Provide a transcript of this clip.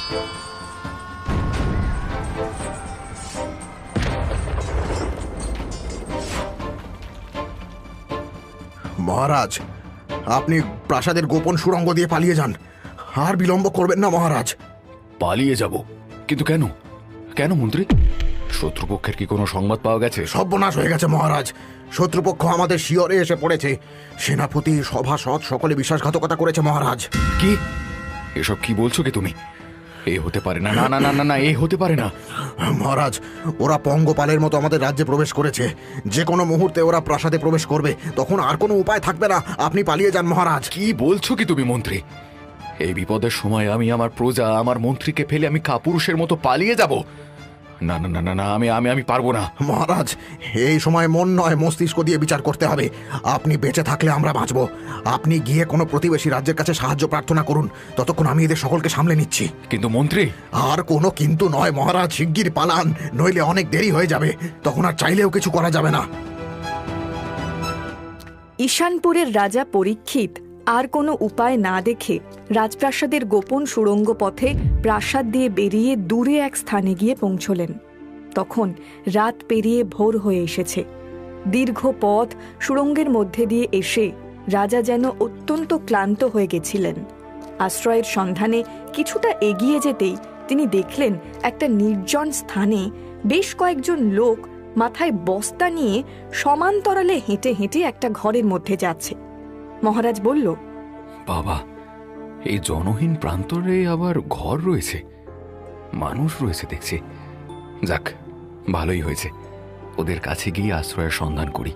মহারাজ, আপনি প্রাসাদের গোপন সুড়ঙ্গ দিয়ে পালিয়ে যান। আর বিলম্ব করবেন না মহারাজ। পালিয়ে যাব? কিন্তু কেন? কেন মন্ত্রী? শত্রুপক্ষের কি কোনো সংবাদ পাওয়া গেছে? সর্বনাশ হয়ে গেছে মহারাজ। শত্রুপক্ষ আমাদের শিয়রে এসে পড়েছে। সেনাপতি, সভাসদ সকলে বিশ্বাসঘাতকতা করেছে মহারাজ। কি? এসব কি বলছো কি তুমি? এ হতে পারে না, না না না না না, এ হতে পারে না মহারাজ। ওরা পঙ্গপালের মতো আমাদের রাজ্যে প্রবেশ করেছে। যে কোনো মুহূর্তে ওরা প্রাসাদে প্রবেশ করবে, তখন আর কোনো উপায় থাকবে না। আপনি পালিয়ে যান মহারাজ। কি বলছো কি তুমি মন্ত্রী? এই বিপদের সময় আমি আমার প্রজা, আমার মন্ত্রীকে ফেলে আমি কাপুরুষের মতো পালিয়ে যাব? না না না না না, আমি আমি আমি পারবো না মহারাজ। এই সময় মন নয়, মস্তিষ্ক দিয়ে বিচার করতে হবে। আপনি বেঁচে থাকলে আমরা বাঁচব। আপনি গিয়ে কোনো প্রতিবেশী রাজ্যের কাছে সাহায্য প্রার্থনা করুন। ততক্ষণ আমি এদের সকলকে সামলে নিচ্ছি। কিন্তু মন্ত্রী। আর কোনো কিন্তু নয় মহারাজ। শিগগির পালান, নইলে অনেক দেরি হয়ে যাবে। তখন আর চাইলেও কিছু করা যাবে না। ঈশানপুরের রাজা পরীক্ষিত আর কোনো উপায় না দেখে রাজপ্রাসাদের গোপন সুড়ঙ্গ পথে প্রাসাদ দিয়ে বেরিয়ে দূরে এক স্থানে গিয়ে পৌঁছলেন। তখন রাত পেরিয়ে ভোর হয়ে এসেছে। দীর্ঘ পথ সুড়ঙ্গের মধ্যে দিয়ে এসে রাজা যেন অত্যন্ত ক্লান্ত হয়ে গেছিলেন। আশ্রয়ের সন্ধানে কিছুটা এগিয়ে যেতেই তিনি দেখলেন একটা নির্জন স্থানে বেশ কয়েকজন লোক মাথায় বস্তা নিয়ে সমান্তরালে হেঁটে হেঁটে একটা ঘরের মধ্যে যাচ্ছে। মহারাজ বলল, বাবা, এই জনহীন প্রান্তরে আবার ঘর রয়েছে, মানুষ রয়েছে দেখছি। যাক, ভালোই হয়েছে। ওদের কাছে গিয়ে আশ্রয়ের সন্ধান করি।